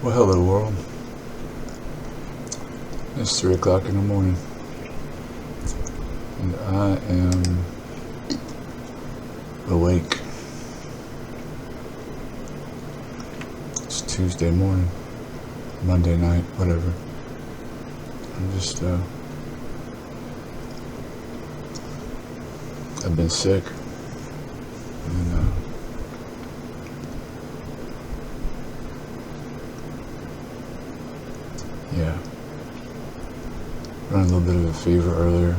Well, hello world. It's 3 o'clock in the morning, and I am awake. It's Tuesday morning, Monday night, whatever. I'm just, I've been sick, and, yeah, running a little bit of a fever earlier.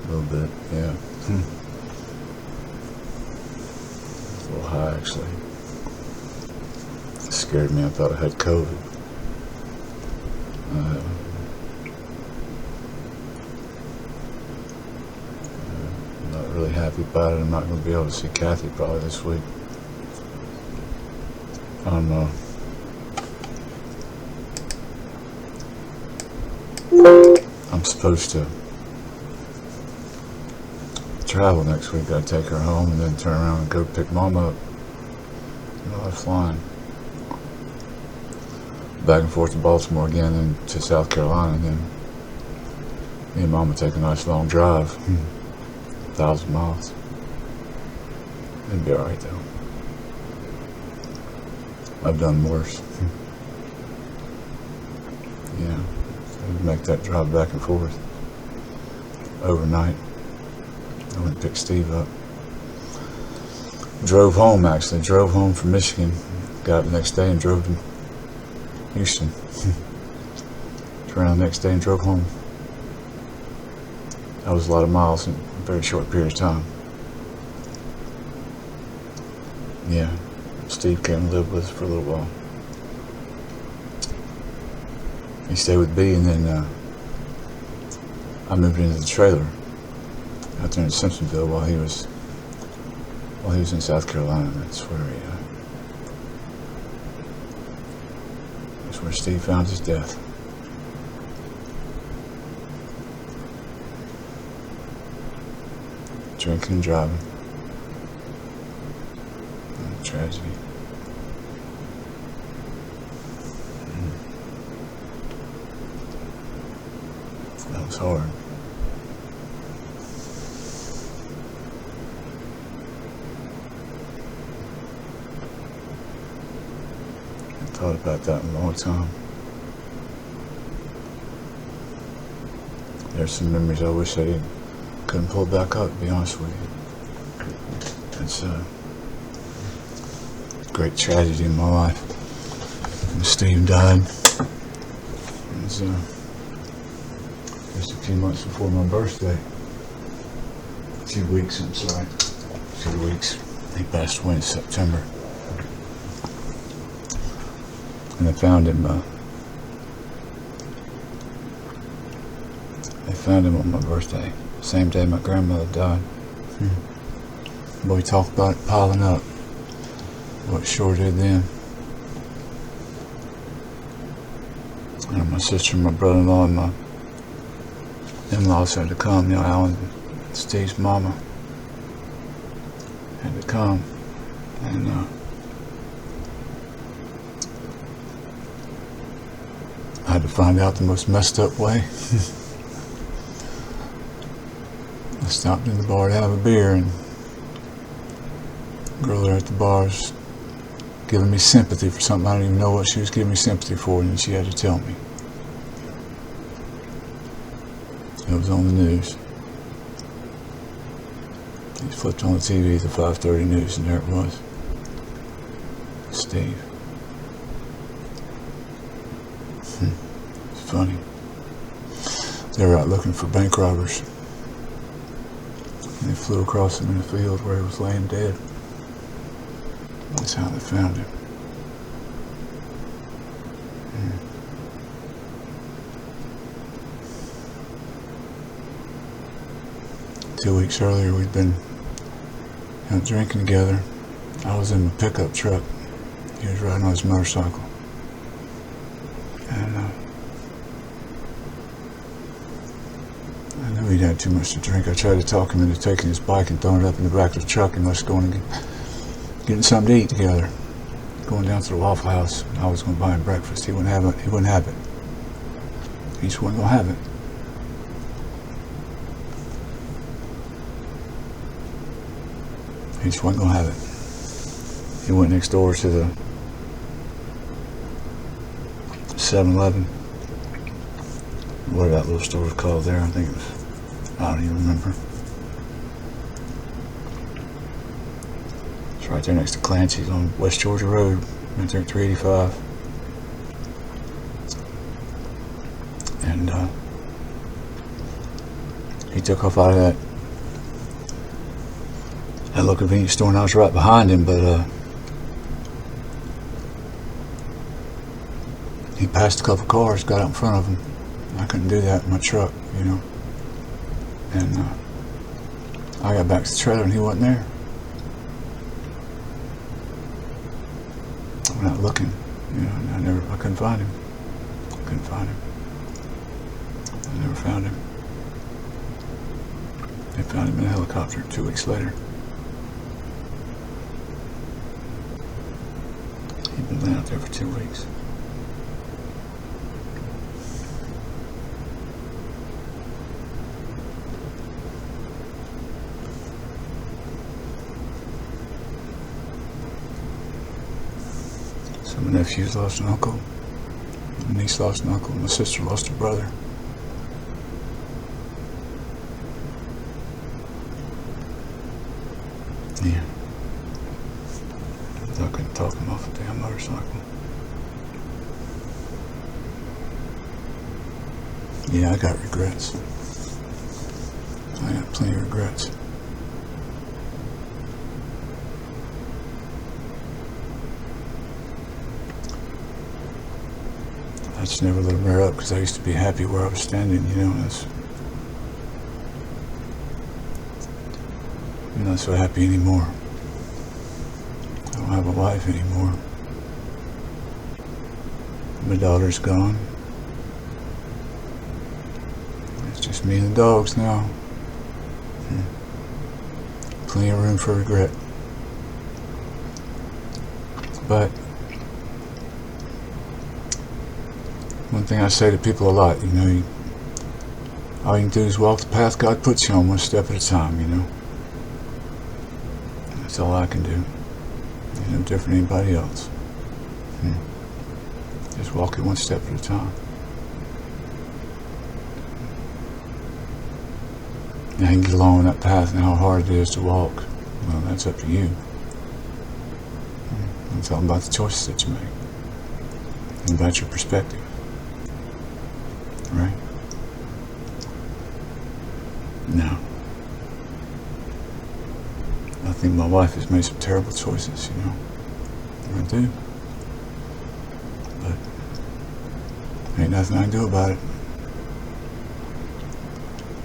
A little bit, yeah. A little high, actually. It scared me. I thought I had COVID. I'm not really happy about it. I'm not going to be able to see Kathy probably this week. I don't know. I'm supposed to travel next week. Gotta take her home and then turn around and go pick Mom up. I'm flying back and forth to Baltimore again and to South Carolina, and then me and Mom will take a nice long drive, 1,000 miles. It'd be alright though. I've done worse. Yeah. Make that drive back and forth overnight. I went and picked Steve up. Drove home from Michigan. Got up the next day and drove to Houston. Turned around the next day and drove home. That was a lot of miles in a very short period of time. Yeah, Steve came and lived with us for a little while. He stayed with B, and then I moved into the trailer out there in Simpsonville while he was in South Carolina. That's where Steve found his death. Drinking and driving. What a tragedy. That was hard. I thought about that in a long time. There's some memories I wish I couldn't pull back up, to be honest with you. It's a great tragedy in my life. When Steve died, it was just a few months before my birthday. 2 weeks, I'm sorry. 2 weeks. He passed away in September. And I found him, on my birthday. Same day my grandmother died. Boy, we talked about it piling up. What sure did then. And my sister and my brother-in-law and my in-laws had to come. Alan and Steve's mama had to come, and I had to find out the most messed up way. I stopped in the bar to have a beer, and the girl there at the bar was giving me sympathy for something I don't even know what she was giving me sympathy for, and she had to tell me. It was on the news. He flipped on the TV, the 5:30 news, and there it was. Steve. It's funny. They were out looking for bank robbers. And they flew across him in a field where he was laying dead. That's how they found him. 2 weeks earlier, we'd been out drinking together. I was in my pickup truck. He was riding on his motorcycle. And I knew he'd had too much to drink. I tried to talk him into taking his bike and throwing it up in the back of the truck and us going and getting something to eat together. going down to the Waffle House. I was going to buy him breakfast. He wouldn't have it. He wouldn't have it. He just wasn't going to have it. He just wasn't going to have it. He went next door to the 7-Eleven. What that little store was called there? I think it was, I don't even remember. It's right there next to Clancy's on West Georgia Road, right there at 385. And he took off out of that little convenience store, and I was right behind him, but he passed a couple cars, got out in front of him. I couldn't do that in my truck, you know. And I got back to the trailer and he wasn't there. I'm not looking, you know. I couldn't find him. I never found him. They found him in a helicopter 2 weeks later. He'd been laying out there for 2 weeks. So my nephews lost an uncle, my niece lost an uncle, my sister lost a brother. Yeah. I couldn't talk him off a damn motorcycle. Yeah, I got regrets. I got plenty of regrets. I just never let them rear up because I used to be happy where I was standing, you know. I'm not so happy anymore. I don't have a wife anymore. My daughter's gone. It's just me and the dogs now. Plenty of room for regret. But one thing I say to people a lot, you know, all you can do is walk the path God puts you on, one step at a time, you know. That's all I can do. Ain't no different than anybody else. Just walk it one step at a time. Now you can get along that path and how hard it is to walk. Well, that's up to you. I'm talking about the choices that you make. And about your perspective. Right? No. I think my wife has made some terrible choices, you know. I do. But ain't nothing I can do about it.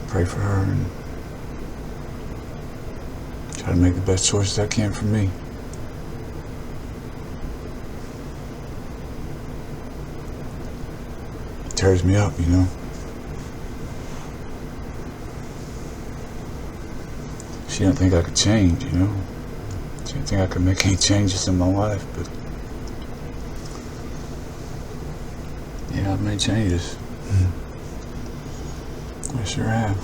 Pray for her and try to make the best choices I can for me. It tears me up, you know. She didn't think I could change, you know. She didn't think I could make any changes in my life, but yeah, I've made changes. I sure have.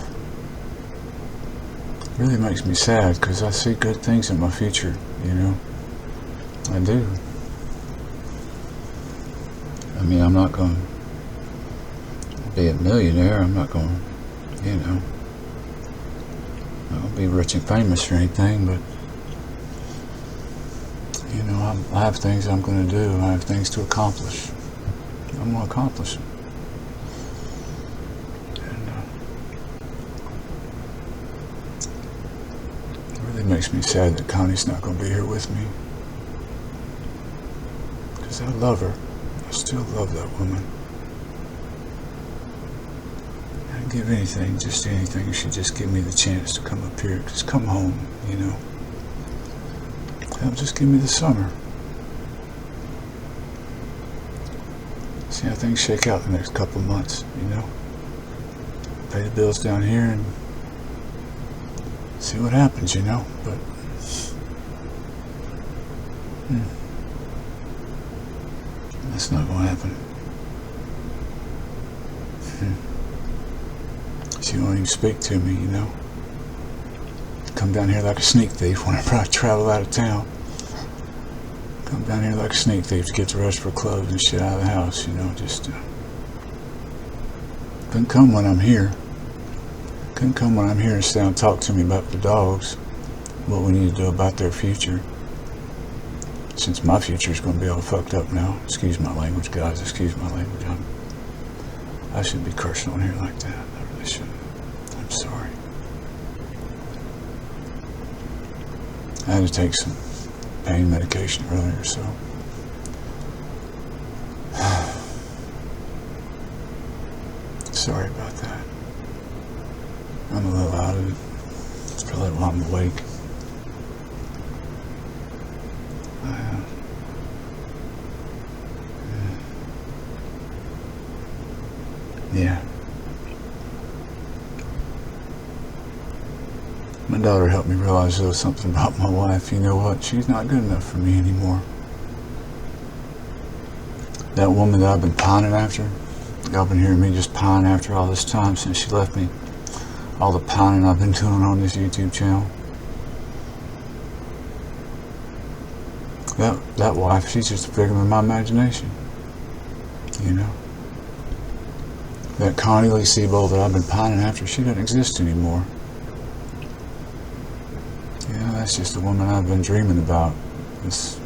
It really makes me sad because I see good things in my future, you know. I do. I mean, I'm not going to be a millionaire. I'm not going to, you know, I don't be rich and famous or anything, but you know, I have things I'm going to do. I have things to accomplish. I'm going to accomplish them. And it really makes me sad that Connie's not going to be here with me, because I love her. I still love that woman. I'd give anything, just anything, if she'd just give me the chance to come up here. Just come home, you know. Hell, just give me the summer. See how things shake out the next couple of months, you know. Pay the bills down here and see what happens, you know. But It's not gonna happen. She won't even speak to me, you know. Come down here like a sneak thief whenever I travel out of town. Come down here like a sneak thief to get the rest of her clothes and shit out of the house, you know, just couldn't come when I'm here. Couldn't come when I'm here and sit down and talk to me about the dogs, what we need to do about their future. Since my future is going to be all fucked up now. Excuse my language, guys, excuse my language. I shouldn't be cursing on here like that. I really shouldn't. I'm sorry. I had to take some pain medication earlier, so sorry about that. I'm a little out of it. It's probably while I'm awake. Yeah. My daughter helped me realize there was something about my wife. You know what? She's not good enough for me anymore. That woman that I've been pining after, y'all been hearing me just pine after all this time since she left me. All the pining I've been doing on this YouTube channel. That wife, she's just a figment of my imagination. You know? That Connie Lee Seabold that I've been pining after, she doesn't exist anymore. Yeah, that's just the woman I've been dreaming about. That's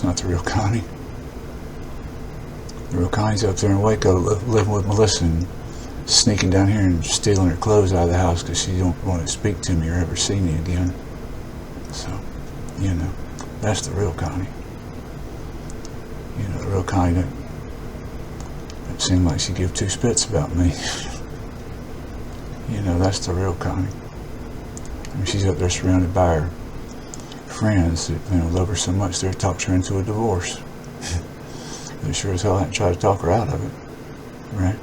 not the real Connie. The real Connie's up there in Waco living with Melissa and sneaking down here and stealing her clothes out of the house because she don't want to speak to me or ever see me again. So, you know, that's the real Connie. You know, the real Connie that seemed like she give two spits about me. You know, that's the real Connie. I mean, she's up there surrounded by her friends that, you know, love her so much they talked her into a divorce. They sure as hell hadn't tried to talk her out of it, right?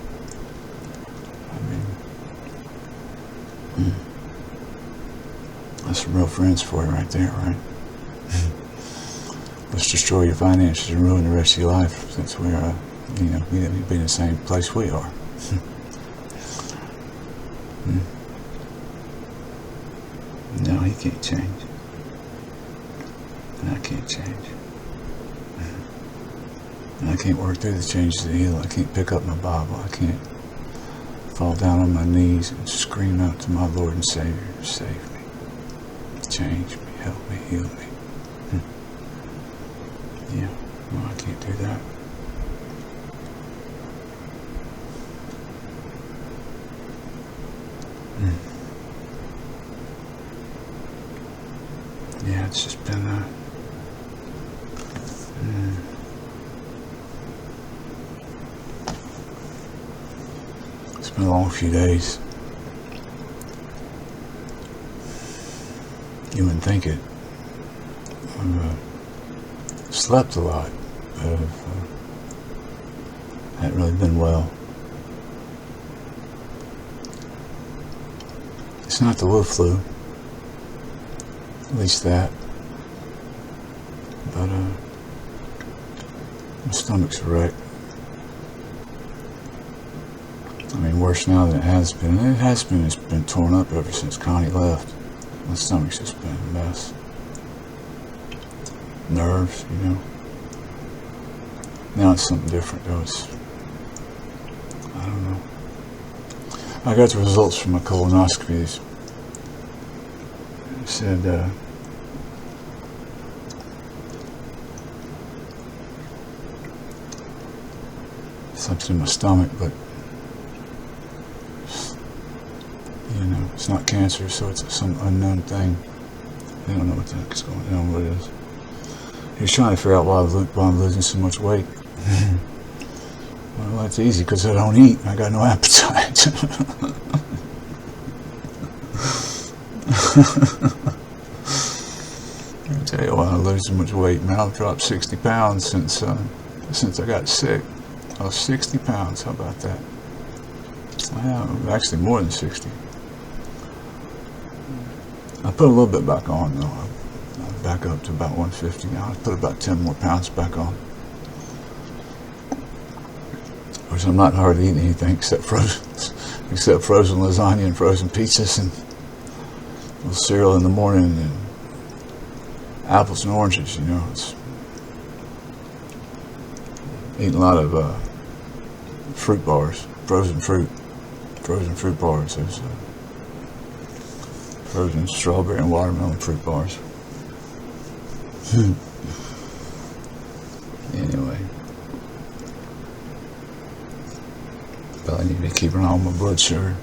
I mean, that's some real friends for you right there, right? Let's destroy your finances and ruin the rest of your life since we are, you know, we didn't be in the same place we are. No, he can't change. And I can't change. And I can't work through the changes of the hill. I can't pick up my Bible. I can't fall down on my knees and scream out to my Lord and Savior, save me, change me, help me, heal me. Yeah, no, I can't do that. Yeah, it's just been it's been a long few days. You wouldn't think it. I've slept a lot. Hadn't really been well. It's not the wolf flu. At least that. But my stomach's a wreck. I mean, worse now than it has been. It has been. It's been torn up ever since Connie left. My stomach's just been a mess. Nerves, you know. Now it's something different, though. I don't know. I got the results from my colonoscopies. It said, something in my stomach, but you know, it's not cancer, so it's some unknown thing. They don't know what the heck is going on, what it is. He was trying to figure out why I'm losing so much weight. Well, that's easy, because I don't eat. I got no appetite. I'll tell you why I lose so much weight, man. I've dropped 60 pounds since I got sick. I was 60 pounds, how about that? Well, actually more than 60. I put a little bit back on, though. I'm back up to about 150 now. I put about 10 more pounds back on. course, I'm not hardly eating anything except frozen lasagna and frozen pizzas and a little cereal in the morning and apples and oranges. It's eating a lot of fruit bars, frozen fruit bars. There's frozen strawberry and watermelon fruit bars. Anyway, but I need to keep an eye on my blood sugar.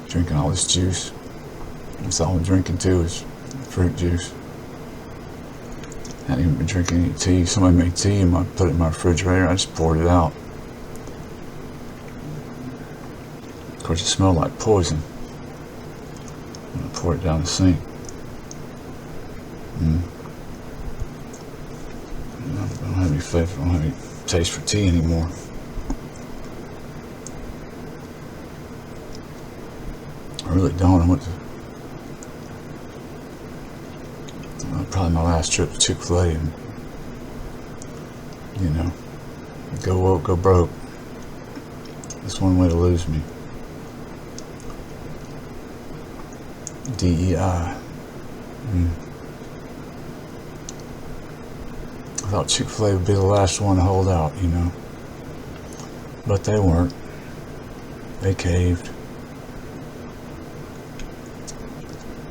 Drinking all this juice. That's all I'm drinking too is fruit juice. I haven't even been drinking any tea. Somebody made tea and I put it in my refrigerator. I just poured it out. Of course, it smelled like poison. I poured it down the sink. I don't have any flavor. I don't have any taste for tea anymore. I really don't. I went to probably my last trip to Chick-fil-A, and go woke, go broke. That's one way to lose me. DEI. I thought Chick-fil-A would be the last one to hold out, but they weren't. They caved.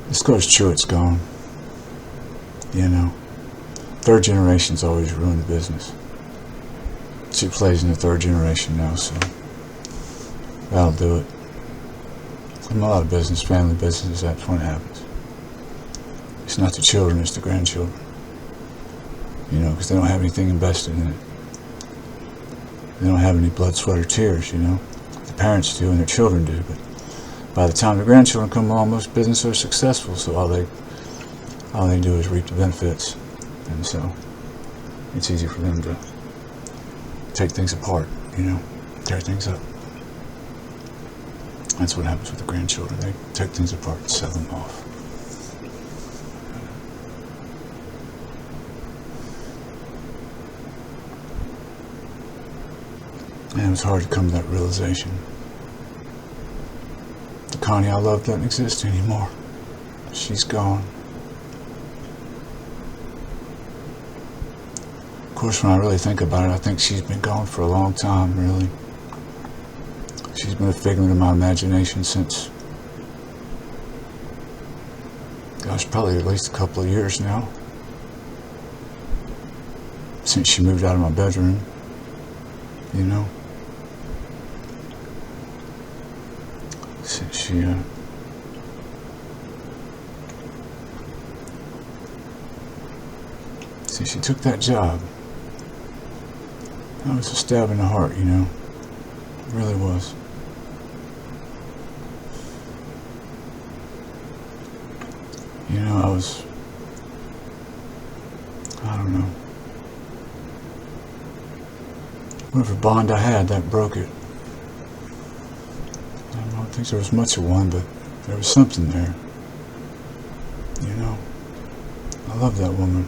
This goes true, it's gone. Third generation's always ruined the business. Chick-fil-A's in the third generation now, so that'll do it. In a lot of business, family businesses, that's when it happens. It's not the children, it's the grandchildren. Because they don't have anything invested in it. They don't have any blood, sweat, or tears, The parents do and their children do, but by the time the grandchildren come along, most businesses are successful, so all they do is reap the benefits. And so it's easy for them to take things apart, tear things up. That's what happens with the grandchildren. They take things apart and sell them off. And it was hard to come to that realization. The Connie I love doesn't exist anymore. She's gone. Of course, when I really think about it, I think she's been gone for a long time, really. She's been a figment of my imagination since, gosh, probably at least a couple of years now. Since she moved out of my bedroom, Since she took that job. That was a stab in the heart, It really was. I don't know. Whatever bond I had, that broke it. I don't think there was much of one, but there was something there. I love that woman.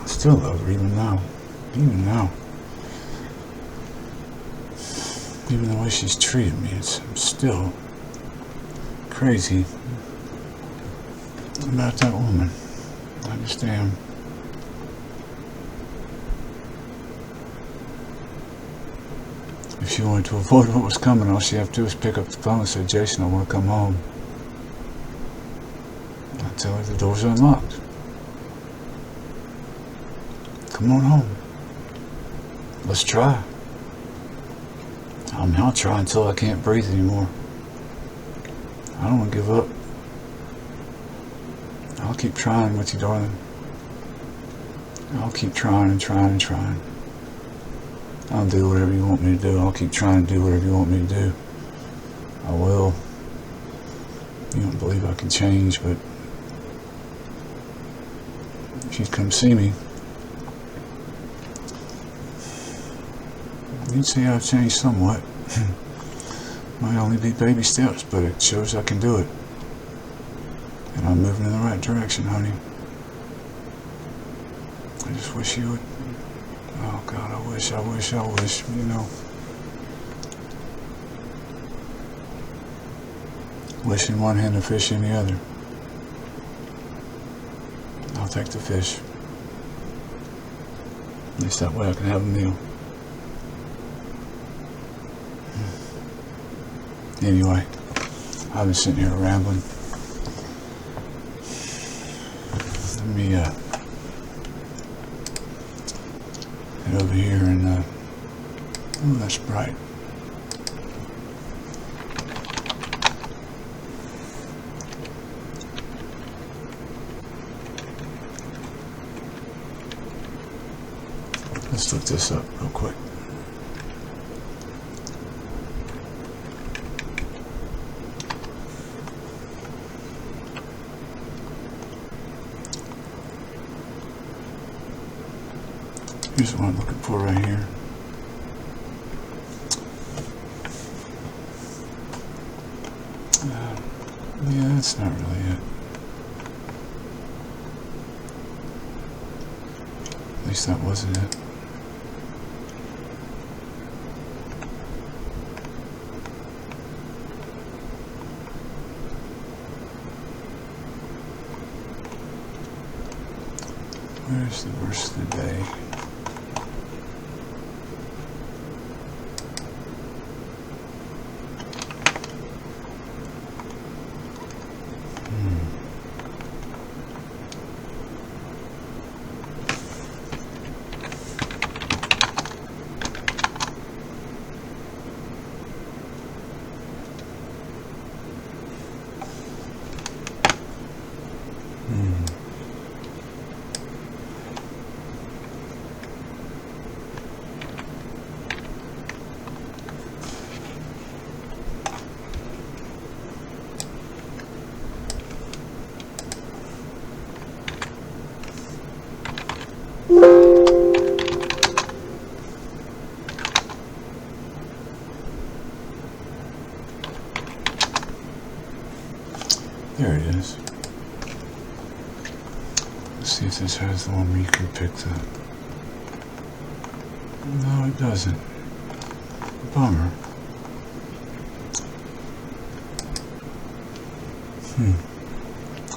I still love her even now. Even the way she's treated me, I'm still crazy about that woman. I just am. If she wanted to avoid what was coming, all she had to do was pick up the phone and say, "Jason, I want to come home." I'd tell her the door's unlocked. Come on home. Let's try. I'll try until I can't breathe anymore. I don't want to give up. I'll keep trying with you, darling. I'll keep trying and trying and trying. I'll do whatever you want me to do. I'll keep trying to do whatever you want me to do. I will. You don't believe I can change, but if you'd come see me, you'd see I've changed somewhat. Might only be baby steps, but it shows I can do it. And I'm moving in the right direction, honey. I just wish you would Oh God, I wish, you know. Wish in one hand and fish in the other. I'll take the fish. At least that way I can have a meal. Anyway, I've been sitting here rambling. Let me head over here and oh, that's bright. Let's look this up real quick. Here's what I'm looking for right here. Yeah, that's not really it. At least that wasn't it. Where's the verse of the day? There it is. Let's see if this has the one where you can pick the... No, it doesn't. Bummer.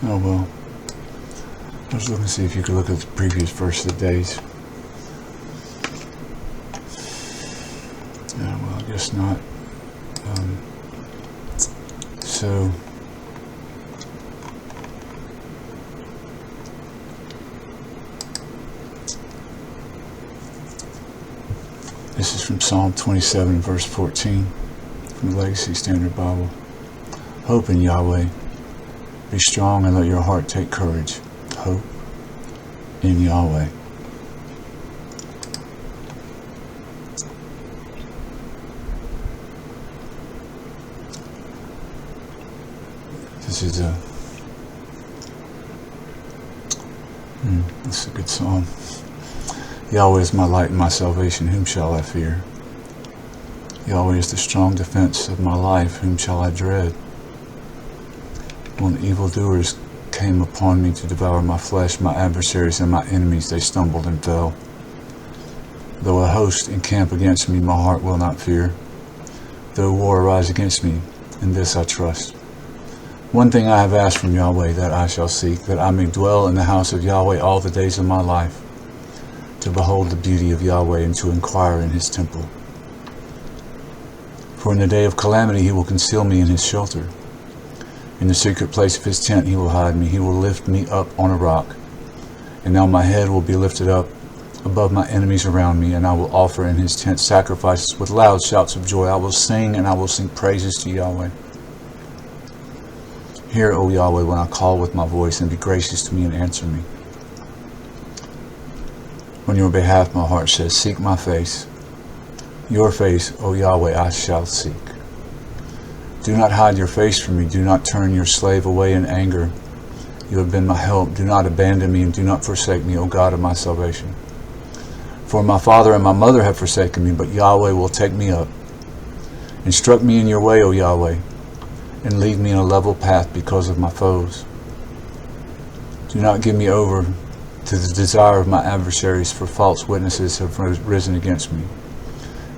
Oh well. I was looking to see if you could look at the previous verse of the days. Yeah, well, I guess not. So... This is from Psalm 27, verse 14, from the Legacy Standard Bible. Hope in Yahweh. Be strong and let your heart take courage. Hope in Yahweh. This is this is a good psalm. Yahweh is my light and my salvation, whom shall I fear? Yahweh is the strong defense of my life, whom shall I dread? When evildoers came upon me to devour my flesh, my adversaries and my enemies, they stumbled and fell. Though a host encamp against me, my heart will not fear. Though war arise against me, in this I trust. One thing I have asked from Yahweh, that I shall seek, that I may dwell in the house of Yahweh all the days of my life, to behold the beauty of Yahweh and to inquire in his temple. For in the day of calamity he will conceal me in his shelter. In the secret place of his tent he will hide me. He will lift me up on a rock. And now my head will be lifted up above my enemies around me, and I will offer in his tent sacrifices with loud shouts of joy. I will sing, and I will sing praises to Yahweh. Hear, O Yahweh, when I call with my voice, and be gracious to me and answer me. On your behalf my heart says, seek my face. Your face, O Yahweh, I shall seek. Do not hide your face from me. Do not turn your slave away in anger. You have been my help. Do not abandon me and do not forsake me, O God of my salvation. For my father and my mother have forsaken me, but Yahweh will take me up. Instruct me in your way, O Yahweh, and lead me in a level path because of my foes. Do not give me over to the desire of my adversaries, for false witnesses have risen against me,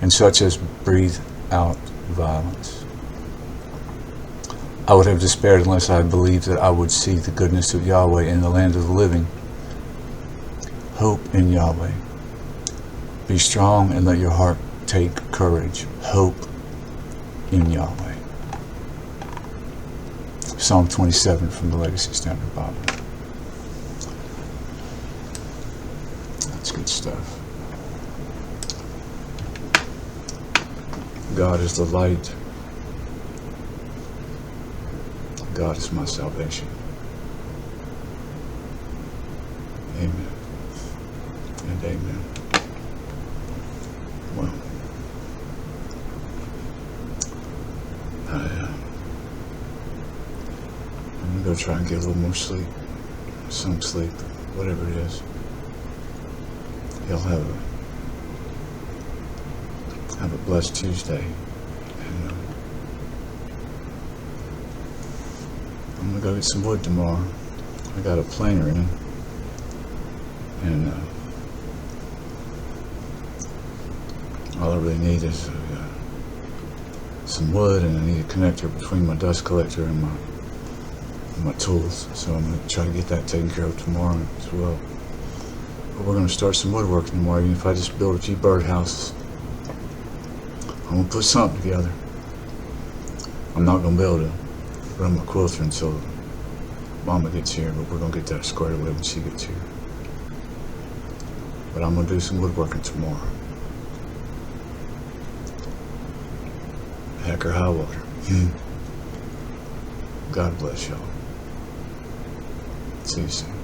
and such as breathe out violence. I would have despaired unless I had believed that I would see the goodness of Yahweh in the land of the living. Hope in Yahweh. Be strong and let your heart take courage. Hope in Yahweh. Psalm 27 from the Legacy Standard Bible. That's good stuff. God is the light. God is my salvation. Amen and amen. Well, I'm gonna go try and get a little more sleep, some sleep, whatever it is. Y'all have a blessed Tuesday, and I'm gonna go get some wood tomorrow. I got a planer in, and all I really need is some wood, and I need a connector between my dust collector and my tools. So I'm gonna try to get that taken care of tomorrow as well. But we're gonna start some woodworking tomorrow, even if I just build a few birdhouses. I'm gonna put something together. I'm not gonna be able to run my quilter until Mama gets here, but we're gonna get that squared away when she gets here. But I'm gonna do some woodworking tomorrow. Heck or high water. God bless y'all. See you soon.